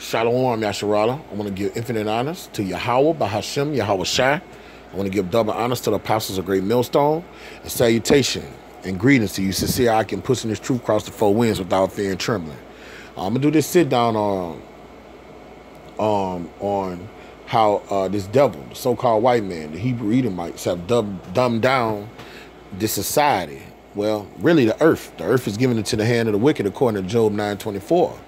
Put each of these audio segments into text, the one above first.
Shalom, Yasharala. I want to give infinite honors to Yahweh, Bahashem, Yahweh Shai. I want to give double honors to the apostles of Great Millstone. And salutation and greetings to you. Sincere, I can push in this truth across the four winds without fear and trembling. I'm going to do this sit down on how this devil, the so-called white man, the Hebrew Edomites, have dumbed down this society. Well, really the earth. The earth is given into the hand of the wicked according to Job 9:24.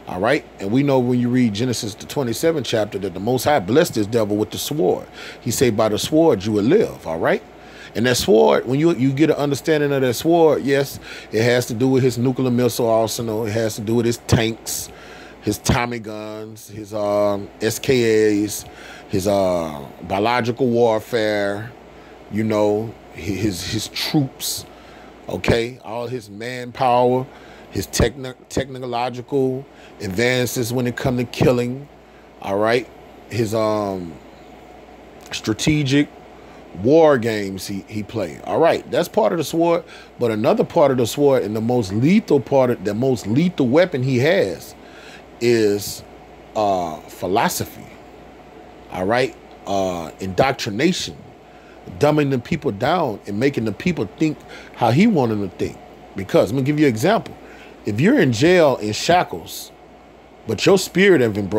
All right. And we know when you read Genesis, the 27th chapter, that the Most High blessed this devil with the sword. He said, by the sword you will live. All right. And that sword, when you get an understanding of that sword, yes, it has to do with his nuclear missile arsenal. It has to do with his tanks, his Tommy guns, his SKAs, his biological warfare, you know, his troops, okay, all his manpower, his technological advances when it comes to killing, all right, his strategic war games he played. All right, that's part of the sword. But another part of the sword, and the most lethal weapon he has, is philosophy. All right, indoctrination, dumbing the people down and making the people think how he wanted them to think. Because I'm gonna give you an example. If you're in jail in shackles, but your spirit haven't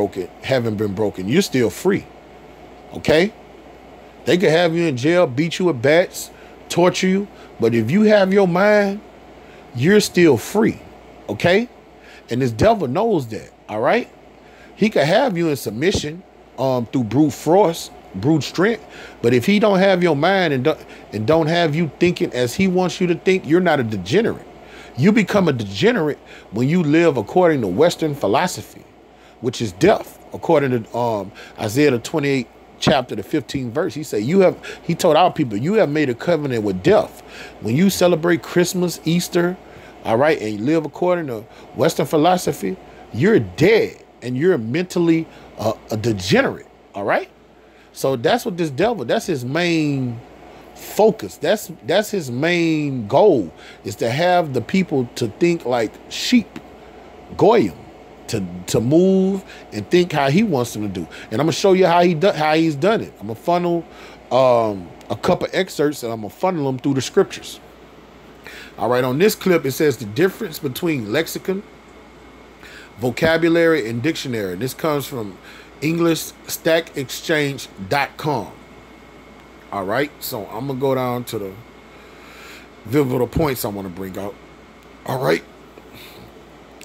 been broken, you're still free. Okay? They could have you in jail, beat you with bats, torture you, but if you have your mind, you're still free. Okay? And this devil knows that. All right? He could have you in submission through brute force, brute strength, but if he don't have your mind and don't have you thinking as he wants you to think, you're not a degenerate. You become a degenerate when you live according to Western philosophy, which is death. According to Isaiah the 28th chapter, the 15th verse, he said, he told our people, you have made a covenant with death. When you celebrate Christmas, Easter, all right, and you live according to Western philosophy, you're dead and you're mentally a degenerate. All right. So that's what this devil, that's his main focus. That's his main goal, is to have the people to think like sheep, goyim, to move and think how he wants them to do. And I'm gonna show you how he's done it. I'm gonna funnel a couple excerpts, and I'm gonna funnel them through the scriptures. All right, on this clip it says the difference between lexicon, vocabulary, and dictionary. This comes from EnglishStackExchange.com. All right, so I'm gonna go down to the pivotal points I want to bring out. All right,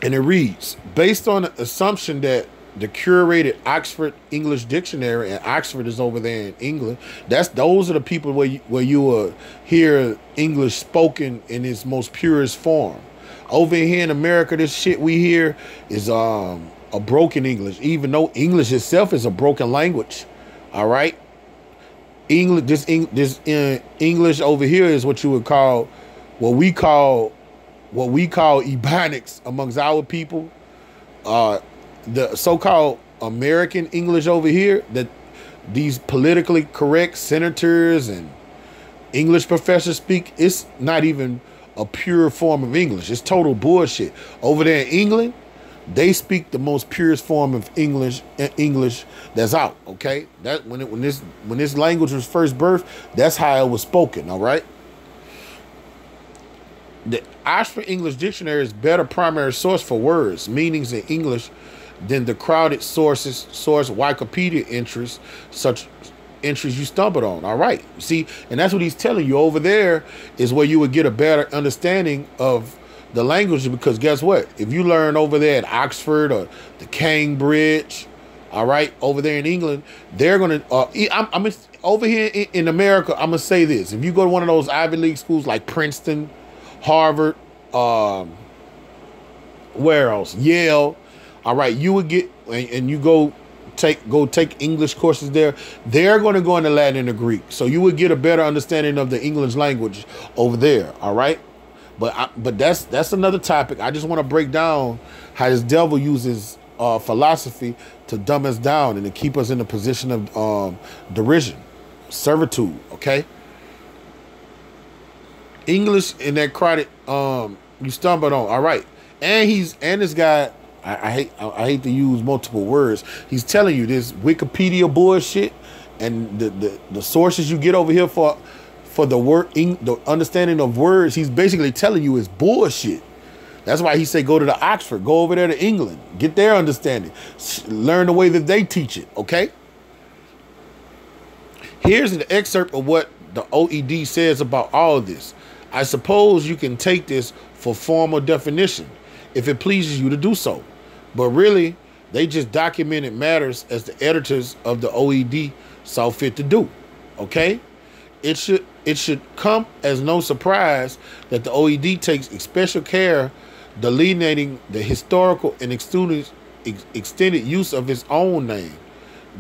and it reads, based on the assumption that the curated Oxford English Dictionary, and Oxford is over there in England, those are the people where you will hear English spoken in its most purest form. Over here in America, this shit we hear is a broken English, even though English itself is a broken language. All right. English over here is what you would call, what we call Ebonics amongst our people. The so-called American English over here, that these politically correct senators and English professors speak, it's not even a pure form of English. It's total bullshit. Over there in England, they speak the most purest form of English that's out. Okay, that when this language was first birthed, that's how it was spoken. All right. The Oxford English Dictionary is better primary source for words, meanings in English than the crowded source Wikipedia entries, such entries you stumbled on. All right. See, and that's what he's telling you. Over there is where you would get a better understanding of the language, because guess what? If you learn over there at Oxford or the Cambridge, all right, over there in England, they're gonna. I'm over here in America. I'm gonna say this: if you go to one of those Ivy League schools like Princeton, Harvard, where else? Yale. All right, you would get, and you go take English courses there. They're going to go into Latin and the Greek, so you would get a better understanding of the English language over there. All right. But that's another topic. I just want to break down how this devil uses philosophy to dumb us down and to keep us in a position of derision, servitude. Okay. English in that crowded you stumbled on. All right, and this guy I hate to use multiple words. He's telling you this Wikipedia bullshit and the sources you get over here for the understanding of words. He's basically telling you is bullshit. That's why he say go to the Oxford, go over there to England, get their understanding, learn the way that they teach it. Okay. Here's an excerpt of what the OED says about all of this. I suppose you can take this for formal definition if it pleases you to do so. But really, they just documented matters as the editors of the OED saw fit to do. Okay? It should come as no surprise that the OED takes special care delineating the historical and extended use of its own name,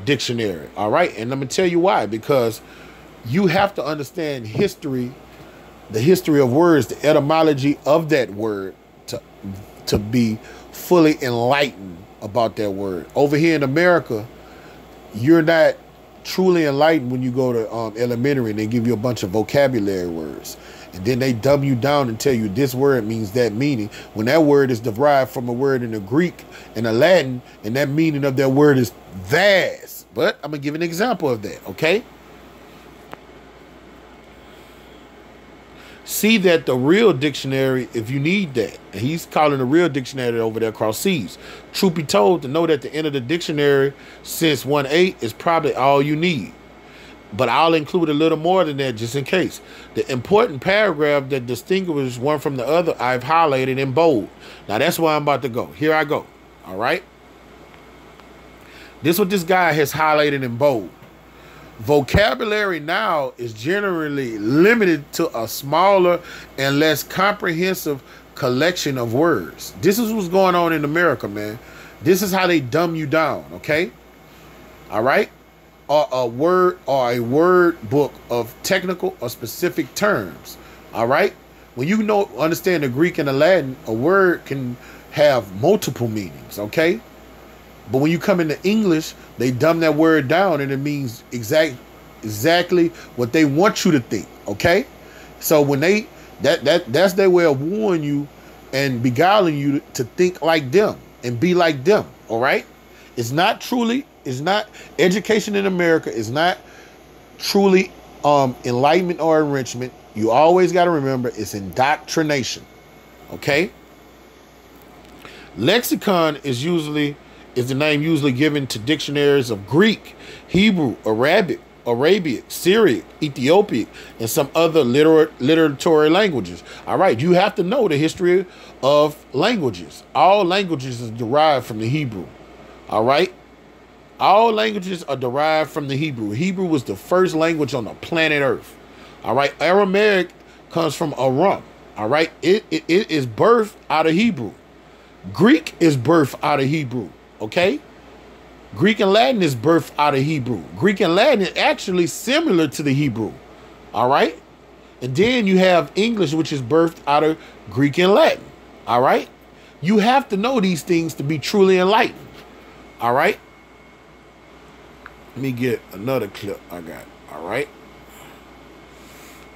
dictionary. All right? And let me tell you why. Because you have to understand history, the history of words, the etymology of that word to be fully enlightened about that word. Over here in America, you're not truly enlightened when you go to elementary and they give you a bunch of vocabulary words. And then they dumb you down and tell you this word means that meaning, when that word is derived from a word in the Greek and the Latin, and that meaning of that word is vast. But I'm going to give an example of that, okay? See that the real dictionary, if you need that, and he's calling the real dictionary over there across seas. Truth be told, to know that the end of the dictionary since 1.8 is probably all you need. But I'll include a little more than that just in case. The important paragraph that distinguishes one from the other, I've highlighted in bold. Now that's where I'm about to go. Here I go. All right. This is what this guy has highlighted in bold. Vocabulary now is generally limited to a smaller and less comprehensive collection of words. This is what's going on in America, man. This is how they dumb you down, okay? All right? Or a word book of technical or specific terms. All right? When you understand the Greek and the Latin, a word can have multiple meanings, okay? But when you come into English, they dumb that word down and it means exactly what they want you to think, okay? So when that's their way of warning you and beguiling you to think like them and be like them, all right? It's not education in America is not truly enlightenment or enrichment. You always got to remember it's indoctrination, okay? Lexicon is the name usually given to dictionaries of Greek, Hebrew, Arabic, Syriac, Ethiopic, and some other literary languages. All right, you have to know the history of languages. All languages is derived from the Hebrew. All right? All languages are derived from the Hebrew. Hebrew was the first language on the planet Earth. All right? Aramaic comes from Aram. All right? It is birthed out of Hebrew. Greek is birthed out of Hebrew. Okay? Greek and Latin is birthed out of Hebrew. Greek and Latin is actually similar to the Hebrew. All right? And then you have English, which is birthed out of Greek and Latin. All right? You have to know these things to be truly enlightened. All right? Let me get another clip I got. All right?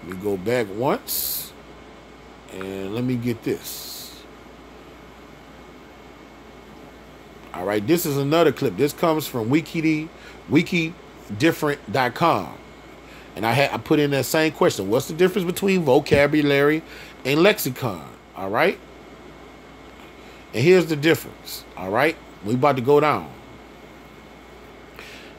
Let me go back once. And let me get this. All right, this is another clip. This comes from wikidifferent.com. And I put in that same question. What's the difference between vocabulary and lexicon? All right. And here's the difference. All right. We about to go down.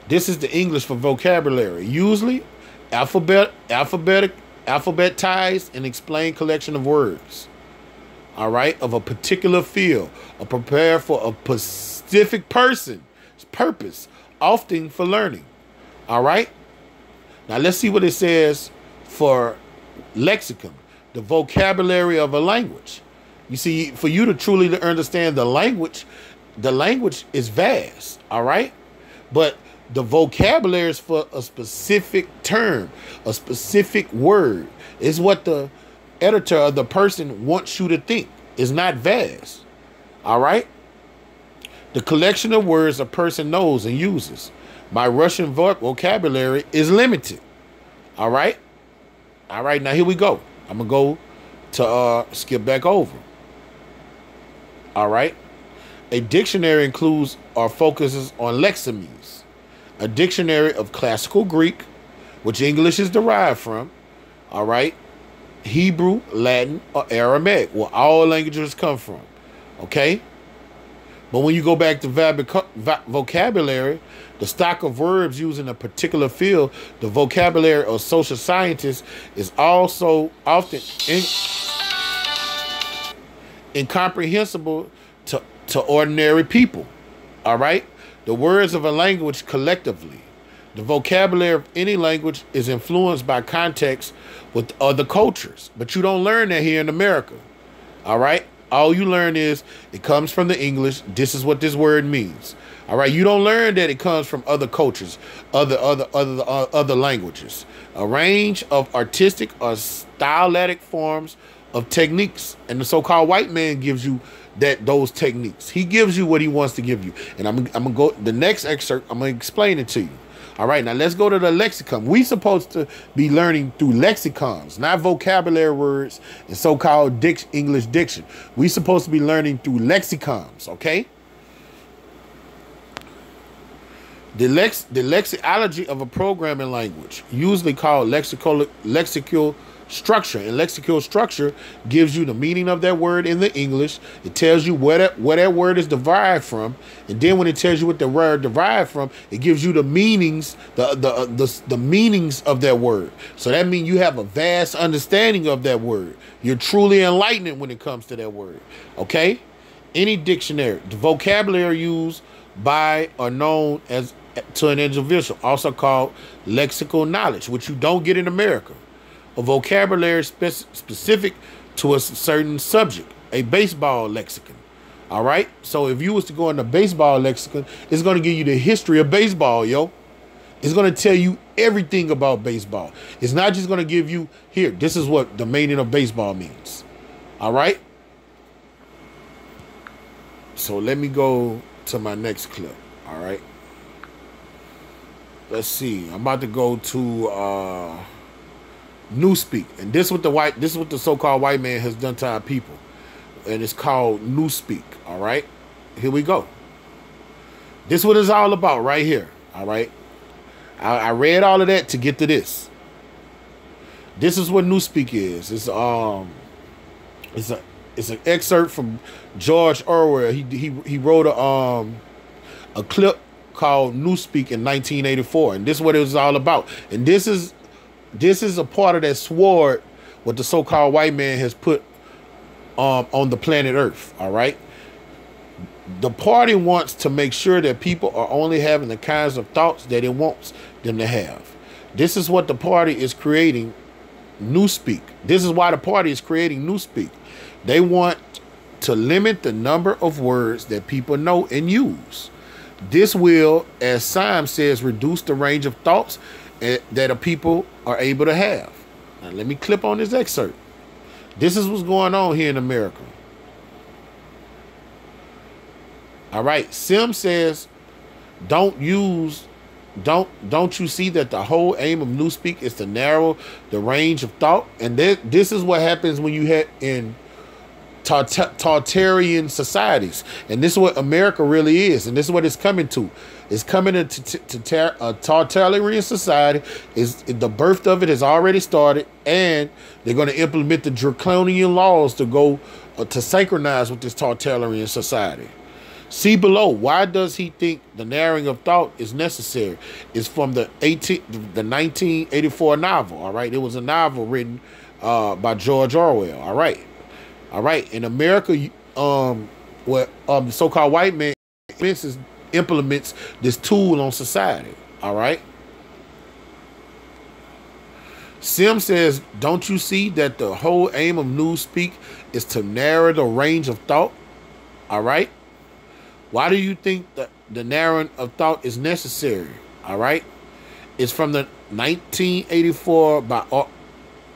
This is the English for vocabulary. Usually alphabetized and explained collection of words. All right. Of a particular field. Or prepared for a specific person's purpose, often for learning. All right. Now let's see what it says for lexicon, the vocabulary of a language. You see, for you to truly understand the language is vast. All right. But the vocabulary is for a specific term, a specific word. It's what the editor or the person wants you to think. It's not vast. All right. The collection of words a person knows and uses. My Russian vocabulary is limited. All right. All right. Now here we go. I'm going to go to skip back over. All right. A dictionary includes or focuses on lexemes, a dictionary of classical Greek, which English is derived from, all right, Hebrew, Latin, or Aramaic, where all languages come from, okay? But when you go back to vocabulary, the stock of verbs used in a particular field, the vocabulary of social scientists is also often incomprehensible to ordinary people, all right? The words of a language collectively. The vocabulary of any language is influenced by context with other cultures, but you don't learn that here in America, all right? All you learn is it comes from the English. This is what this word means. All right. You don't learn that it comes from other cultures, other languages. A range of artistic or stylistic forms of techniques, and the so-called white man gives you those techniques. He gives you what he wants to give you. And I'm gonna go the next excerpt. I'm gonna explain it to you. All right, now let's go to the lexicon. We supposed to be learning through lexicons, not vocabulary words and so-called English diction. We supposed to be learning through lexicons, okay? The lexicology of a programming language, usually called lexical structure. And lexical structure gives you the meaning of that word in the English. It tells you where that word is derived from, and then when it tells you what the word derived from, it gives you the meanings, the meanings of that word. So that means you have a vast understanding of that word. You're truly enlightened when it comes to that word. Okay? Any dictionary, the vocabulary used by or known as to an individual, also called lexical knowledge, which you don't get in America. A vocabulary specific to a certain subject, a baseball lexicon. All right. So if you was to go in the baseball lexicon, it's going to give you the history of baseball, yo. It's going to tell you everything about baseball. It's not just going to give you, here, this is what the meaning of baseball means. All right. So let me go to my next clip. All right. Let's see. I'm about to go to Newspeak, and this is what the so-called white man has done to our people, and it's called Newspeak. All right, here we go. This is what it's all about right here. All right, I read all of that to get to this. This is what Newspeak is. It's an excerpt from George Orwell. He wrote a clip called Newspeak in 1984, and this is what it was all about. And this is a part of that sword what the so-called white man has put on the planet Earth. All right. The party wants to make sure that people are only having the kinds of thoughts that it wants them to have. This is what the party is creating, Newspeak. This is why the party is creating Newspeak. They want to limit the number of words that people know and use. This will, as Syme says, reduce the range of thoughts that a people are able to have. Now, let me clip on this excerpt. This is what's going on here in America. All right. Sim says, don't you see that the whole aim of Newspeak is to narrow the range of thought? And this is what happens when you have in totalitarian societies, and this is what America really is, and this is what it's coming to. It's coming into a totalitarian society. The birth of it has already started, and they're going to implement the draconian laws to go to synchronize with this totalitarian society. See below. Why does he think the narrowing of thought is necessary? It's from the 1984 novel. All right, it was a novel written by George Orwell. All right. All right, in America, what the so-called white man implements this tool on society. All right. Sim says, don't you see that the whole aim of Newspeak is to narrow the range of thought? All right. Why do you think that the narrowing of thought is necessary? All right. It's from the 1984 by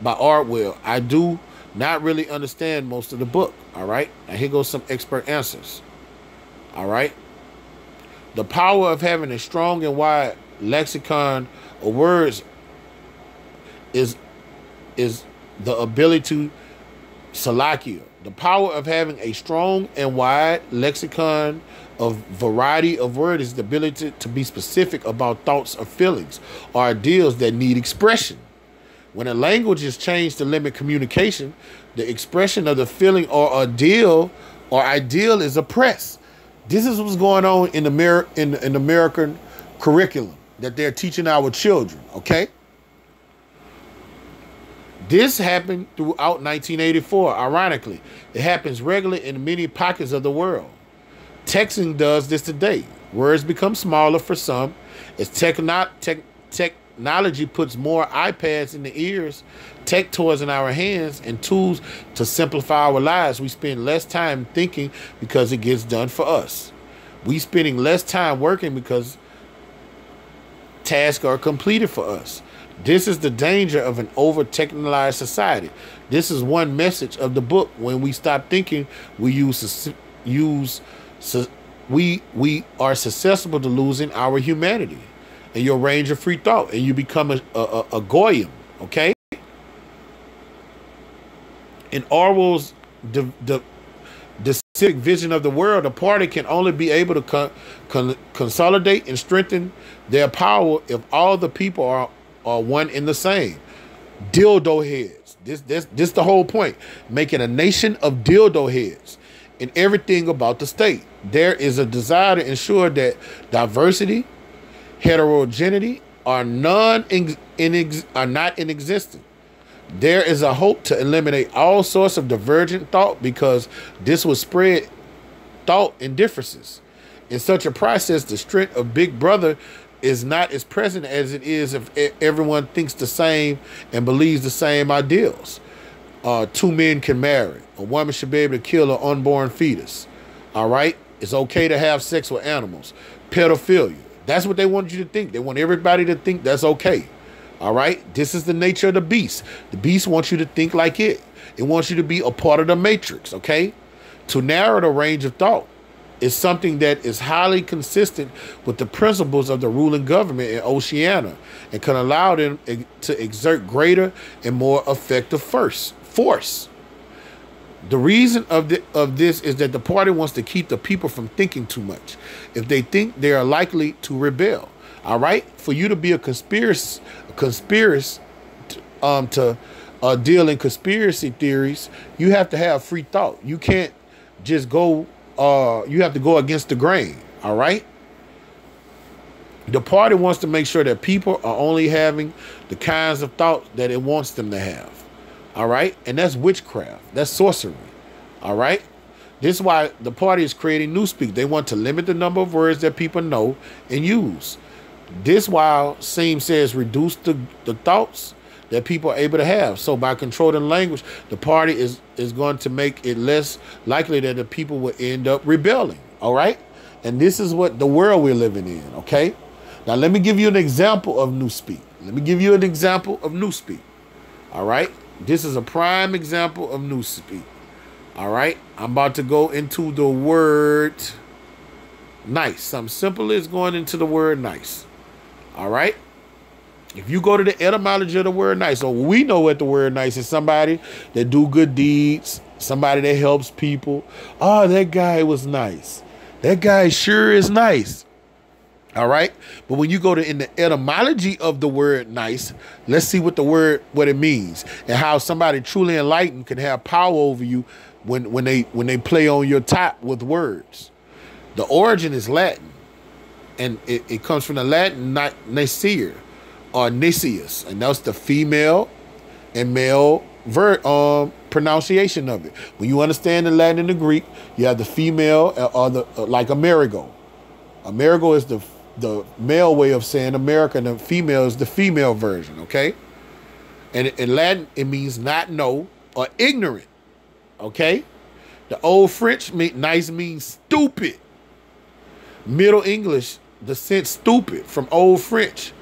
Orwell. I do not really understand most of the book. All right. And here goes some expert answers. All right. The power of having a strong and wide lexicon of words is the ability Salakia, the power of having a strong and wide lexicon of variety of words is the ability to be specific about thoughts or feelings or ideals that need expression. When a language is changed to limit communication, the expression of the feeling or ideal is oppressed. This is what's going on in the American curriculum that they're teaching our children, okay? This happened throughout 1984, ironically. It happens regularly in many pockets of the world. Texting does this today. Words become smaller for some. As technology puts more iPads in the ears, tech toys in our hands, and tools to simplify our lives, we spend less time thinking because it gets done for us. We spending less time working because tasks are completed for us. This is the danger of an over-technologized society. This is one message of the book. When we stop thinking, we are susceptible to losing our humanity and your range of free thought, and you become a goyim, okay? In Orwell's the civic vision of the world, the party can only be able to consolidate and strengthen their power if all the people are one in the same. Dildo heads. This the whole point. Making a nation of dildo heads in everything about the state. There is a desire to ensure that diversity, heterogeneity are not in existence. There is a hope to eliminate all sorts of divergent thought because this will spread thought and differences. In such a process, the strength of Big Brother is not as present as it is if everyone thinks the same and believes the same ideals. Two men can marry. A woman should be able to kill an unborn fetus. All right? It's okay to have sex with animals. Pedophilia. That's what they want you to think. They want everybody to think that's okay. All right? This is the nature of the beast. The beast wants you to think like it. It wants you to be a part of the matrix, okay? To narrow the range of thought is something that is highly consistent with the principles of the ruling government in Oceania and can allow them to exert greater and more effective force. The reason of this is that the party wants to keep the people from thinking too much. If they think, they are likely to rebel. All right? For you to be a conspiracy to deal in conspiracy theories, you have to have free thought. You can't just go, you have to go against the grain. All right? The party wants to make sure that people are only having the kinds of thoughts that it wants them to have. All right? And that's witchcraft. That's sorcery. All right? This is why the party is creating newspeak. They want to limit the number of words that people know and use. This while Seam says reduce the thoughts that people are able to have. So by controlling language, the party is going to make it less likely that the people will end up rebelling. All right? And this is what the world we're living in. Okay? Now let me give you an example of newspeak. All right? This is a prime example of newspeak. All right? I'm about to go into the word nice. Something simple is going into the word nice. All right? If you go to the etymology of the word nice, so we know what the word nice is: somebody that do good deeds, somebody that helps people. Oh, that guy was nice. That guy sure is nice. All right? But when you go to in the etymology of the word nice, let's see what it means and how somebody truly enlightened can have power over you when they play on your top with words. The origin is Latin, and it comes from the Latin nacer or nicius, and that's the female and male pronunciation of it. When you understand the Latin and the Greek, you have the female or the like Amerigo. Amerigo is the male way of saying America, and the female is the female version, okay? And in Latin, it means not know or ignorant, okay? The Old French nice means stupid. Middle English, the sense stupid from Old French.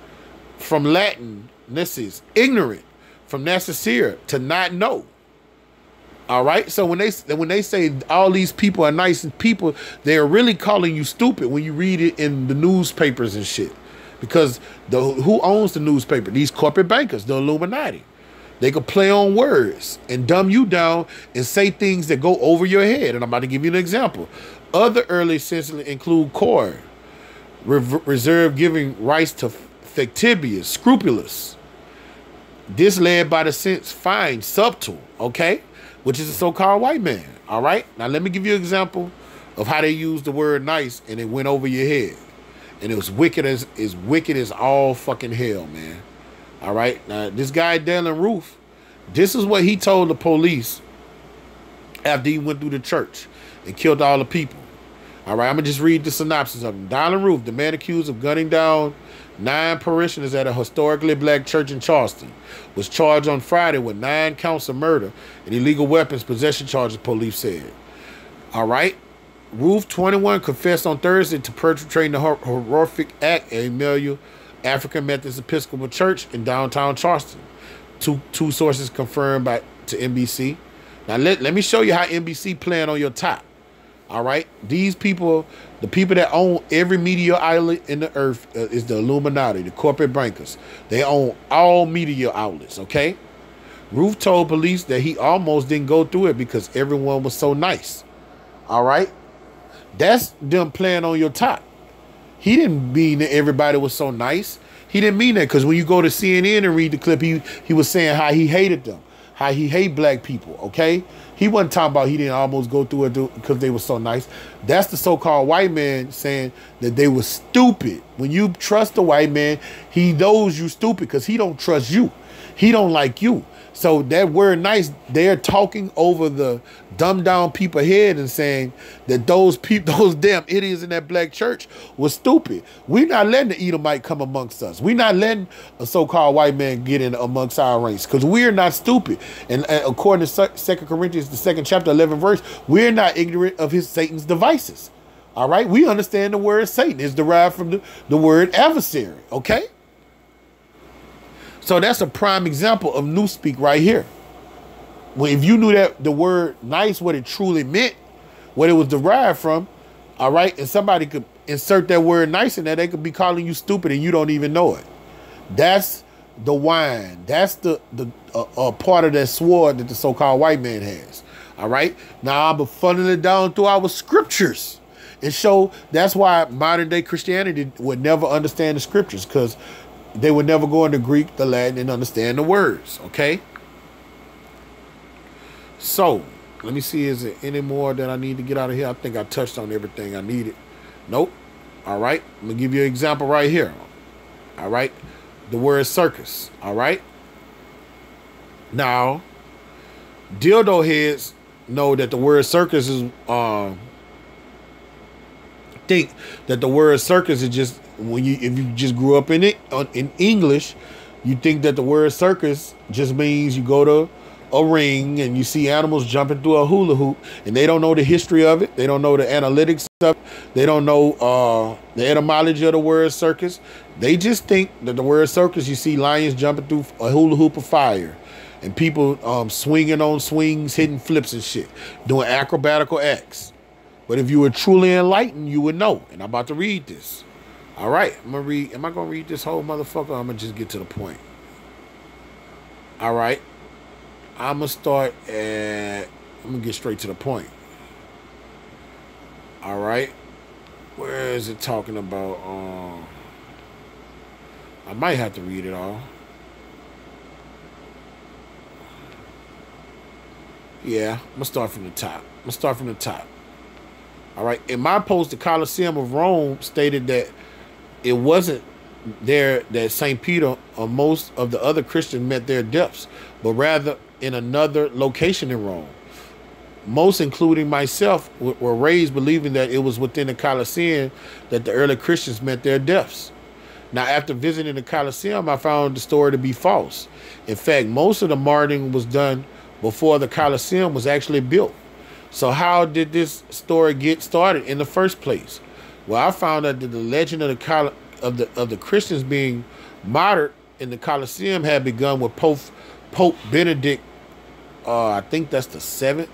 From Latin, this is ignorant. From necessary, to not know. All right? So when they say all these people are nice people, they're really calling you stupid when you read it in the newspapers and shit. Because who owns the newspaper? These corporate bankers, the Illuminati. They could play on words and dumb you down and say things that go over your head. And I'm about to give you an example. Other early sentences include core, reserve, giving rights to factibious, scrupulous. This led by the sense fine, subtle, okay? Which is a so-called white man, all right? Now, let me give you an example of how they use the word nice and it went over your head. And it was wicked as all fucking hell, man. All right? Now, this guy, Dylan Roof, this is what he told the police after he went through the church and killed all the people. All right, I'm going to just read the synopsis of him. Dylan Roof, the man accused of gunning down 9 parishioners at a historically black church in Charleston, was charged on Friday with 9 counts of murder and illegal weapons possession charges, police said. All right. Roof, 21, confessed on Thursday to perpetrating the horrific act at Emmanuel African Methodist Episcopal Church in downtown Charleston. Two sources confirmed to NBC. Now, let me show you how NBC playing on your top. All right, these people, the people that own every media outlet in the earth is the Illuminati, the corporate bankers. They own all media outlets, okay? Roof told police that he almost didn't go through it because everyone was so nice. All right? That's them playing on your top. He didn't mean that everybody was so nice. He didn't mean that, because when you go to CNN and read the clip, he was saying how he hated them, how he hate black people, okay? He wasn't talking about he didn't almost go through it because they were so nice. That's the so-called white man saying that they were stupid. When you trust the white man, he knows you stupid because he don't trust you. He don't like you. So that word nice, they're talking over the dumbed down people head and saying that those damn idiots in that black church was stupid. We're not letting the Edomite come amongst us. We're not letting a so-called white man get in amongst our ranks because we're not stupid. And according to 2 Corinthians, the 2nd chapter, 11th verse, we're not ignorant of Satan's devices. All right? We understand the word Satan is derived from the word adversary. Okay? So that's a prime example of newspeak right here. Well, if you knew that the word nice, what it truly meant, what it was derived from, all right, and somebody could insert that word nice in there, they could be calling you stupid and you don't even know it. That's the wine. That's the part of that sword that the so-called white man has. All right. Now I'm funneling it down through our scriptures and show that's why modern day Christianity would never understand the scriptures, because they would never go into Greek, the Latin, and understand the words, okay? So, let me see, is there any more that I need to get out of here? I think I touched on everything I needed. Nope. All right, I'm going to give you an example right here. All right, the word circus, all right? Now, dildo heads know that the word circus is, think that the word circus is just, if you just grew up in it in English, you think that the word circus just means you go to a ring and you see animals jumping through a hula hoop, and they don't know the history of it. They don't know the analytics stuff. They don't know the etymology of the word circus. They just think that the word circus, you see lions jumping through a hula hoop of fire and people swinging on swings, hitting flips and shit, doing acrobatical acts. But if you were truly enlightened, you would know. And I'm about to read this. All right, I'm gonna read. Am I gonna read this whole motherfucker? I'm gonna just get to the point. All right, I'm gonna start at. I'm gonna get straight to the point. All right, where is it talking about? I might have to read it all. Yeah, I'm gonna start from the top. All right, in my post, the Colosseum of Rome stated that it wasn't there that St. Peter or most of the other Christians met their deaths, but rather in another location in Rome. Most, including myself, were raised believing that it was within the Colosseum that the early Christians met their deaths. Now, after visiting the Colosseum, I found the story to be false. In fact, most of the martyring was done before the Colosseum was actually built. So how did this story get started in the first place? Well, I found out that the legend of the Christians being martyred in the Colosseum had begun with Pope Benedict. I think that's the 7th.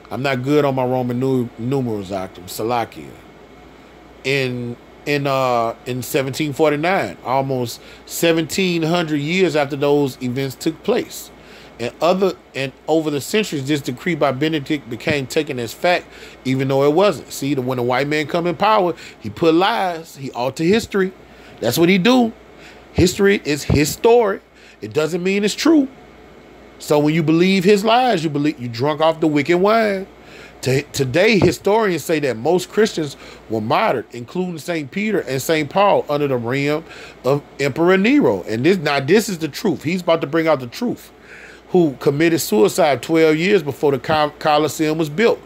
I'm not good on my Roman numerals, Salakia. In in 1749, almost 1700 years after those events took place. And over the centuries, this decree by Benedict became taken as fact, even though it wasn't. See, when a white man come in power, he put lies, he alter history. That's what he do. History is his story. It doesn't mean it's true. So when you believe his lies, you drunk off the wicked wine. Today, historians say that most Christians were martyred, including St. Peter and St. Paul, under the reign of Emperor Nero. And this is the truth. He's about to bring out the truth. Who committed suicide 12 years before the Colosseum was built.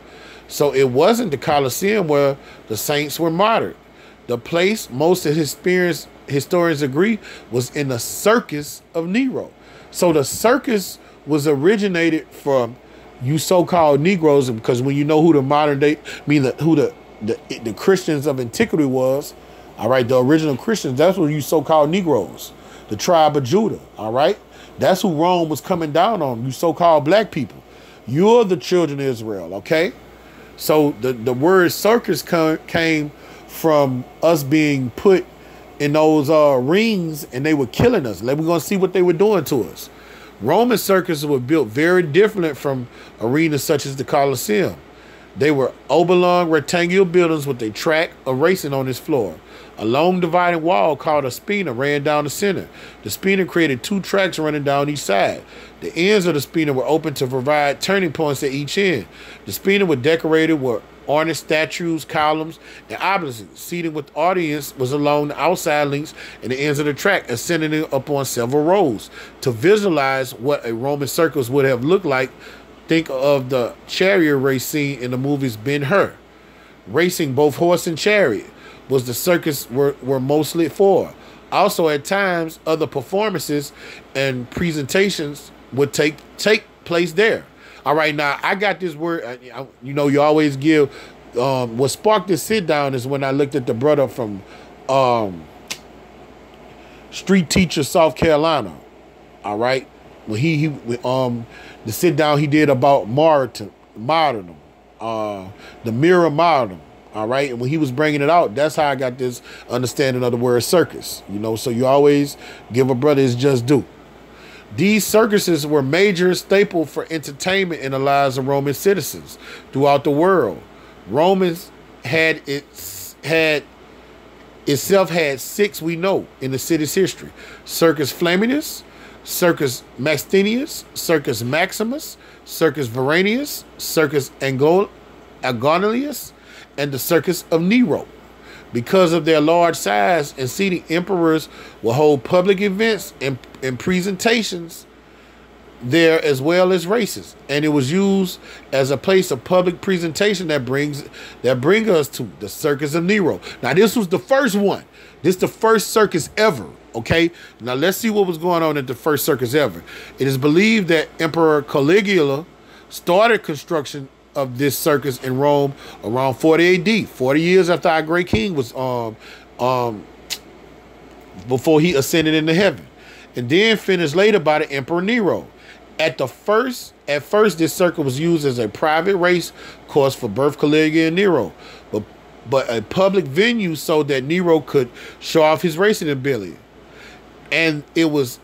So it wasn't the Colosseum where the saints were martyred. The place, most of historians agree, was in the circus of Nero. So the circus was originated from you so-called Negroes, because when you know who the modern day, who the Christians of antiquity was, all right, the original Christians, that's what you so-called Negroes, the tribe of Judah, all right? That's who Rome was coming down on, you so-called black people. You're the children of Israel, okay? So the word circus came from us being put in those rings, and they were killing us. We're going to see what they were doing to us. Roman circuses were built very different from arenas such as the Colosseum. They were oblong rectangular buildings with a track of racing on its floor. A long dividing wall called a spina ran down the center. The spina created two tracks running down each side. The ends of the spina were open to provide turning points at each end. The spina was decorated with ornate statues, columns, and obelisks. Seating with audience was along the outside links and the ends of the track, ascending upon several rows. To visualize what a Roman circus would have looked like, think of the chariot race scene in the movies Ben-Hur. Racing both horse and chariot was the circus were mostly for. Also, at times, other performances and presentations would take place there. All right, now I got this word. You know, you always give. What sparked this sit down is when I looked at the brother from Street Teacher, South Carolina. All right, when the sit down he did about martyrdom, the mirror martyrdom. All right, and when he was bringing it out, that's how I got this understanding of the word circus. You know, so you always give a brother his just due. These circuses were major staple for entertainment in the lives of Roman citizens throughout the world. Romans had itself had six, we know, in the city's history: Circus Flaminius, Circus Maxentius, Circus Maximus, Circus Veranius, Circus Agonilius, and the Circus of Nero. Because of their large size and seating, emperors will hold public events and presentations there, as well as races. And it was used as a place of public presentation that bring us to the Circus of Nero. Now, this was the first one. This is the first circus ever. Okay, now let's see what was going on at the first circus ever. It is believed that Emperor Caligula started construction of this circus in Rome around 40 AD, 40 years after our great king was before he ascended into heaven, and then finished later by the Emperor Nero. At first, this circus was used as a private race course for both Caligula and Nero, but a public venue so that Nero could show off his racing ability. And it was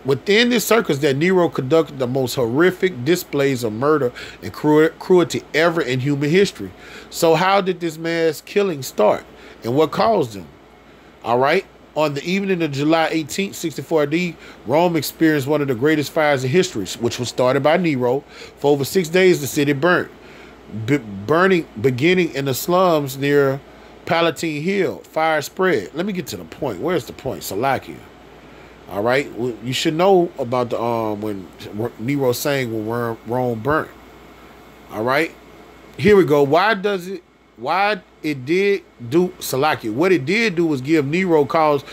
within this circus that Nero conducted the most horrific displays of murder and cruelty ever in human history. So how did this mass killing start, and what caused them? All right. On the evening of July 18th, 64 AD, Rome experienced one of the greatest fires in history, which was started by Nero. For over 6 days, the city burnt, beginning in the slums near Palatine Hill. Fire spread. Let me get to the point. Where's the point? Salakia. All right, well, you should know about the when Nero sang when Rome burnt. All right, here we go. Why it did do Salakia? What it did do was give cause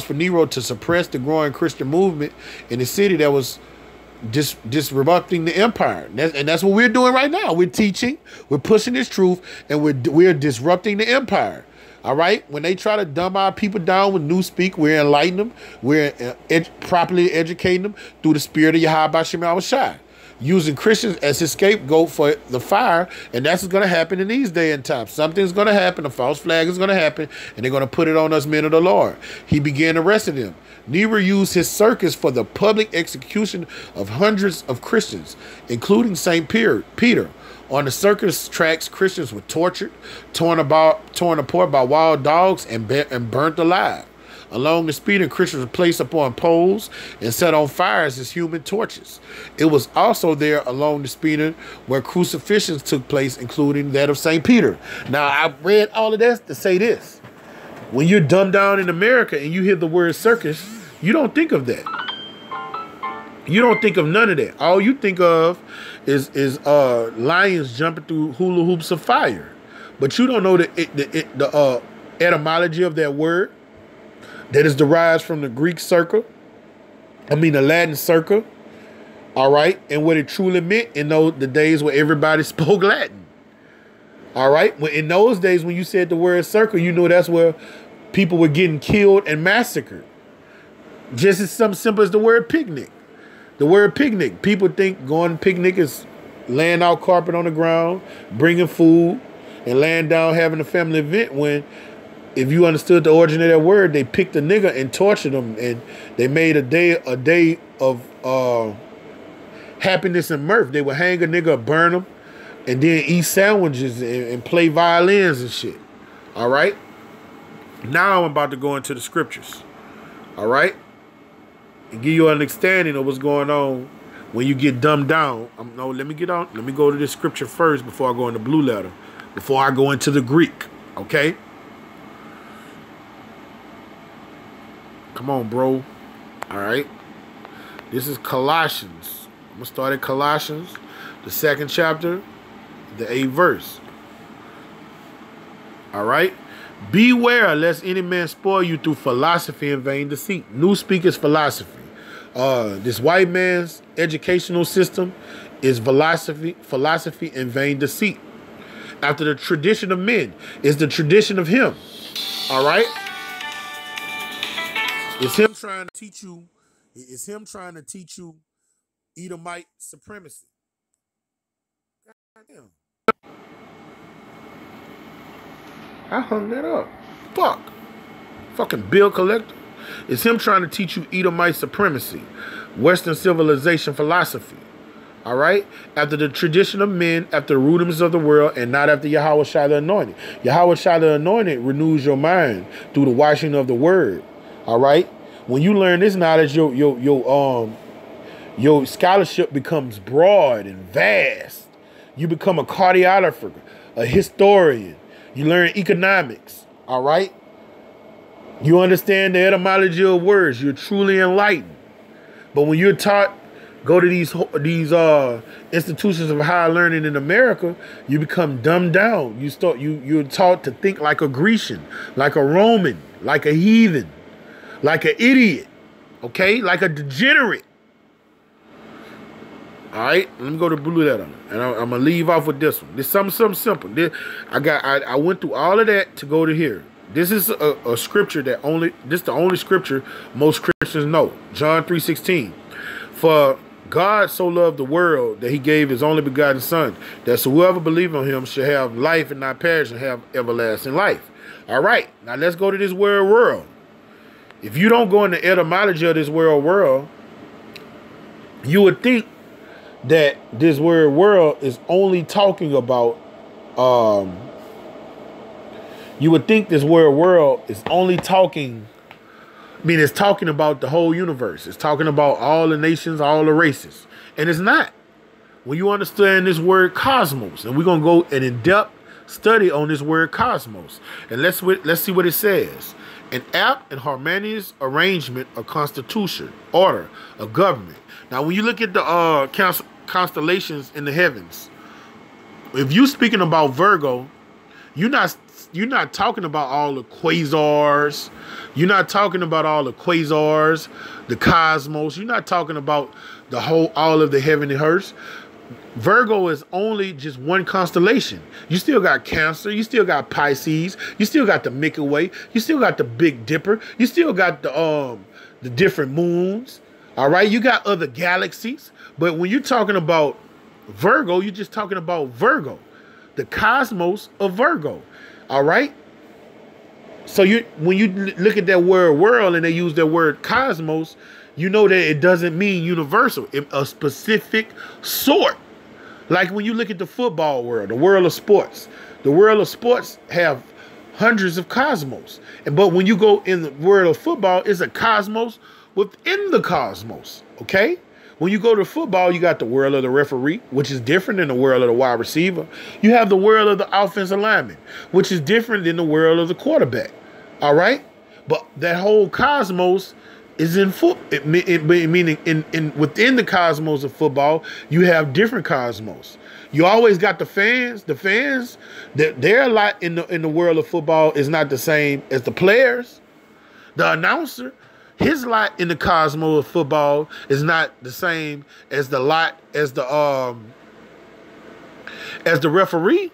for Nero to suppress the growing Christian movement in the city that was disrupting the empire. And that's what we're doing right now. We're teaching, we're pushing this truth, and we're disrupting the empire. All right, when they try to dumb our people down with newspeak, we're enlightening them. We're properly educating them through the spirit of Yahweh Shem Shai. using Christians as his scapegoat for the fire, and that's what's going to happen in these day and times. Something's going to happen, a false flag is going to happen, and they're going to put it on us men of the Lord. He began arresting them. Nero used his circus for the public execution of hundreds of Christians, including St. Peter. On the circus tracks, Christians were tortured, torn apart by wild dogs, and burnt alive. Along the speeder, Christians were placed upon poles and set on fire as human torches. It was also there along the speeder where crucifixions took place, including that of St. Peter. Now, I read all of that to say this. When you're dumbed down in America and you hear the word circus, you don't think of that. You don't think of none of that. All you think of is lions jumping through hula hoops of fire. But you don't know the etymology of that word that is derived from the Greek circle. The Latin circle. All right. And what it truly meant in the days where everybody spoke Latin. All right. In those days, when you said the word circle, you know that's where people were getting killed and massacred. Just as something simple as the word picnic. The word picnic. People think going to picnic is laying out carpet on the ground, bringing food, and laying down having a family event, when if you understood the origin of that word, they picked a nigga and tortured him, and they made a day of happiness and mirth. They would hang a nigga, burn him, and then eat sandwiches and play violins and shit. All right? Now I'm about to go into the scriptures. All right? And give you an understanding of what's going on when you get dumbed down. Let me go to this scripture first before I go into blue letter. Before I go into the Greek. Okay? Come on, bro. All right? This is Colossians. I'm going to start at Colossians, the 2nd chapter, the 8th verse. All right? Beware lest any man spoil you through philosophy and vain deceit. New speakers philosophy. This white man's educational system is philosophy and vain deceit. After the tradition of men is the tradition of him. All right? It's him trying to teach you. It's him trying to teach you Edomite supremacy. Goddamn. I hung that up. Fuck. Fucking bill collector. It's him trying to teach you Edomite supremacy. Western civilization philosophy. All right? After the tradition of men, after the rudiments of the world, and not after Yahweh Shai the Anointed. Yahweh Shai the Anointed renews your mind through the washing of the word. All right? When you learn this knowledge, your scholarship becomes broad and vast. You become a cartographer, a historian. You learn economics. All right? You understand the etymology of words. You're truly enlightened. But when you're taught, go to these institutions of higher learning in America, you become dumbed down. You're taught to think like a Grecian, like a Roman, like a heathen, like an idiot, okay, like a degenerate. All right, let me go to blue letter, and I'm gonna leave off with this one. This is something simple. I went through all of that to go to here. This is a scripture this is the only scripture most Christians know. John 3:16. For God so loved the world that he gave his only begotten son, that whoever believes on him shall have life and not perish and have everlasting life. All right, now let's go to this word world. If you don't go into etymology of this word world, you would think that this word world is only talking about you would think this word world is only talking, it's talking about the whole universe. It's talking about all the nations, all the races. And it's not. When you understand this word cosmos, and we're going to go an in-depth study on this word cosmos. And let's see what it says. An apt and harmonious arrangement of constitution, order, of government. Now, when you look at the constellations in the heavens, if you're speaking about Virgo, you're not talking about all the quasars. You're not talking about all the quasars, the cosmos. You're not talking about all of the heavenly hosts. Virgo is only just one constellation. You still got Cancer. You still got Pisces. You still got the Milky Way. You still got the Big Dipper. You still got the different moons. All right, you got other galaxies, but when you're talking about Virgo, you're just talking about Virgo, the cosmos of Virgo. All right. So when you look at that word world and they use that word cosmos, you know that it doesn't mean universal, a specific sort. Like when you look at the football world, the world of sports have hundreds of cosmos. But when you go in the world of football, it's a cosmos within the cosmos, okay? When you go to football, you got the world of the referee, which is different than the world of the wide receiver. You have the world of the offensive lineman, which is different than the world of the quarterback, all right? But that whole cosmos is in meaning within the cosmos of football, you have different cosmos. You always got the fans. The fans, their lot in the world of football is not the same as the players. The announcer, his lot in the cosmos of football is not the same as the lot as the referee.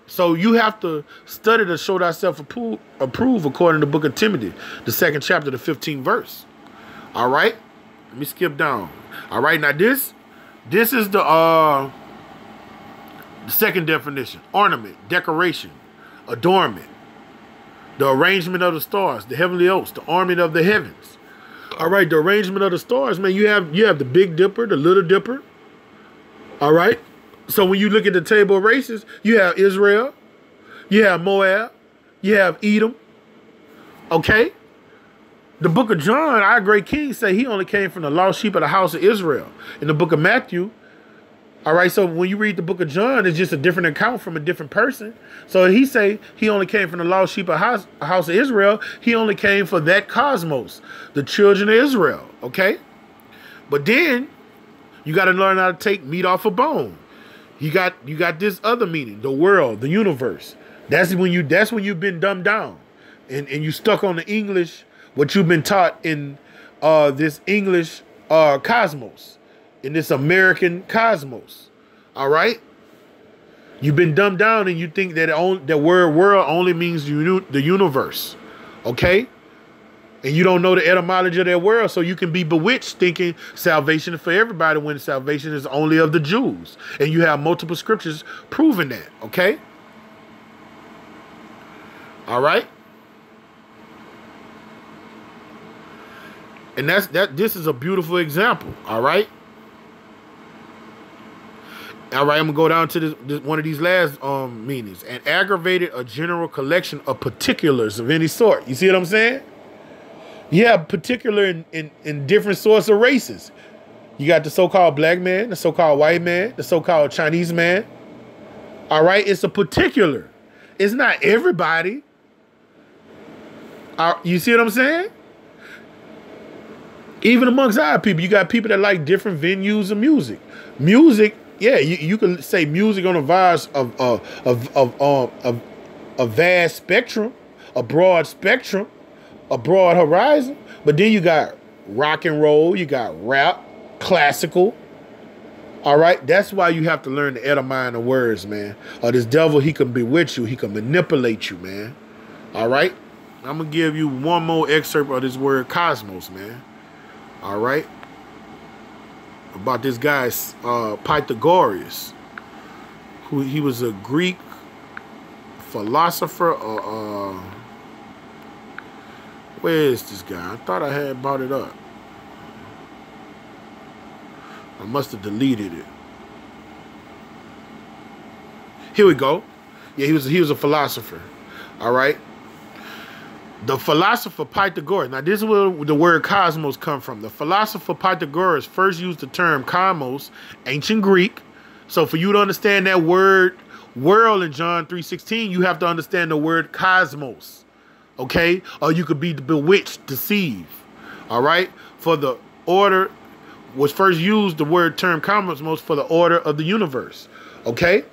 So you have to study to show thyself approve according to the book of Timothy, the 2nd chapter, the 15th verse. All right, let me skip down. All right, now this is the second definition: ornament, decoration, adornment, the arrangement of the stars, the heavenly host, the armament of the heavens. All right, the arrangement of the stars, man. You have the Big Dipper, the Little Dipper. All right. So when you look at the table of races, you have Israel, you have Moab, you have Edom. Okay. The book of John, our great king, say he only came from the lost sheep of the house of Israel. In the book of Matthew, all right, so when you read the book of John, it's just a different account from a different person. So he say he only came from the lost sheep of house of Israel. He only came for that cosmos, the children of Israel, okay? But then you got to learn how to take meat off a bone. You got this other meaning, the world, the universe. That's when you've been dumbed down and you stuck on the English, what you've been taught in this English cosmos, in this American cosmos. All right? You've been dumbed down and you think that the word world only means the universe. Okay? And you don't know the etymology of that word, so you can be bewitched thinking salvation is for everybody when salvation is only of the Jews. And you have multiple scriptures proving that. Okay? All right? And this is a beautiful example, all right? All right, I'm going to go down to this one of these last meanings. An aggravated or general collection of particulars of any sort. You see what I'm saying? You have particular in different sorts of races. You got the so-called black man, the so-called white man, the so-called Chinese man. All right, it's a particular. It's not everybody. You see what I'm saying? Even amongst our people, you got people that like different venues of music. Music, yeah, you can say music on a vast a vast spectrum, a broad spectrum, a broad horizon. But then you got rock and roll, you got rap, classical. All right, that's why you have to learn the etymology of words, man. Or this devil, he can bewitch you, he can manipulate you, man. All right, I'm gonna give you one more excerpt of this word cosmos, man. All right, about this guy Pythagoras, who he was a Greek philosopher. Where is this guy? I thought I had brought it up. I must have deleted it. Here we go. Yeah, he was a philosopher. All right. The philosopher Pythagoras. Now, this is where the word cosmos come from. The philosopher Pythagoras first used the term cosmos, ancient Greek. So for you to understand that word world in John 3:16, you have to understand the word cosmos. Okay? Or you could be bewitched, deceived. All right? For the order was first used, the word term cosmos, for the order of the universe. Okay?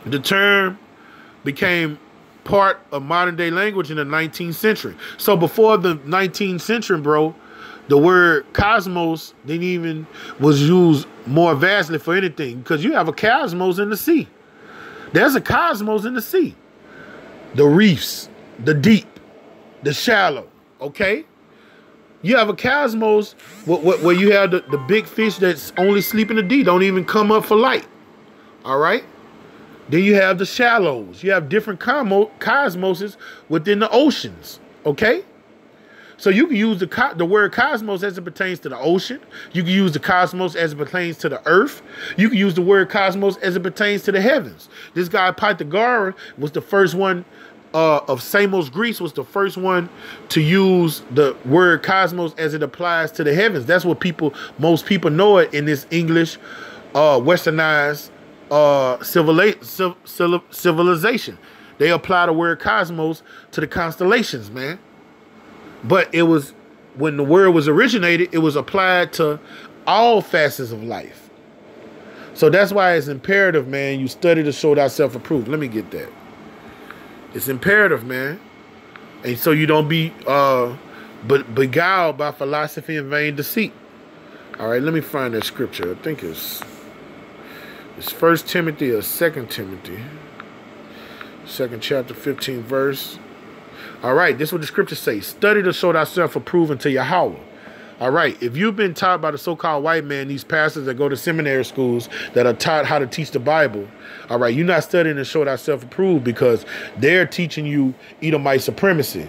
The term became part of modern day language in the 19th century. So before the 19th century, bro, the word cosmos didn't even was used more vastly for anything, because you have a cosmos in the sea. There's a cosmos in the sea. The reefs, the deep, the shallow, okay? You have a cosmos where you have the big fish that's only sleep in the deep, don't even come up for light. All right? Then you have the shallows. You have different cosmoses within the oceans. Okay? So you can use the word cosmos as it pertains to the ocean. You can use the cosmos as it pertains to the earth. You can use the word cosmos as it pertains to the heavens. This guy Pythagoras was the first one of Samos, Greece, was the first one to use the word cosmos as it applies to the heavens. That's what most people know it in this English westernized civilization. They apply the word cosmos to the constellations, man. But it was, when the word was originated, it was applied to all facets of life. So that's why it's imperative, man, you study to show thyself approved. Let me get that. It's imperative, man. And so you don't be beguiled by philosophy and vain deceit. All right, let me find that scripture. I think it's 1 Timothy or 2 Timothy. 2nd chapter, 15th verse. All right, this is what the scripture says. Study to show thyself approved unto Yahweh. All right, if you've been taught by the so-called white man, these pastors that go to seminary schools that are taught how to teach the Bible, all right, you're not studying to show thyself approved because they're teaching you Edomite supremacy,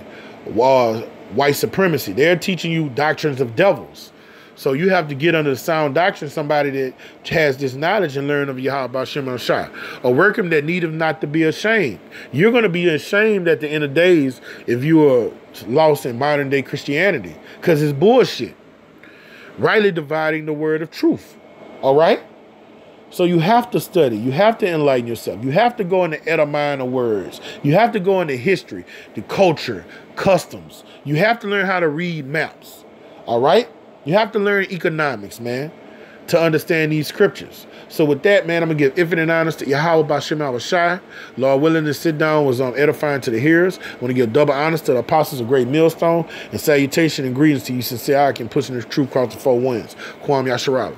white supremacy. They're teaching you doctrines of devils. So you have to get under the sound doctrine, somebody that has this knowledge and learn of Yahweh Hashem Shah. A workman that needeth not to be ashamed. You're going to be ashamed at the end of days if you are lost in modern day Christianity, because it's bullshit. Rightly dividing the word of truth. All right? So you have to study. You have to enlighten yourself. You have to go into etymology of words. You have to go into history, the culture, customs. You have to learn how to read maps. All right? You have to learn economics, man, to understand these scriptures. So with that, man, I'm going to give infinite honors to Yahweh B'Shem Shai. Lord willing, to sit down was edifying to the hearers. I want to give double honors to the apostles of Great Millstone, and salutation and greetings to you sincere I can pushing this truth across the four winds. Kwam Yasharala.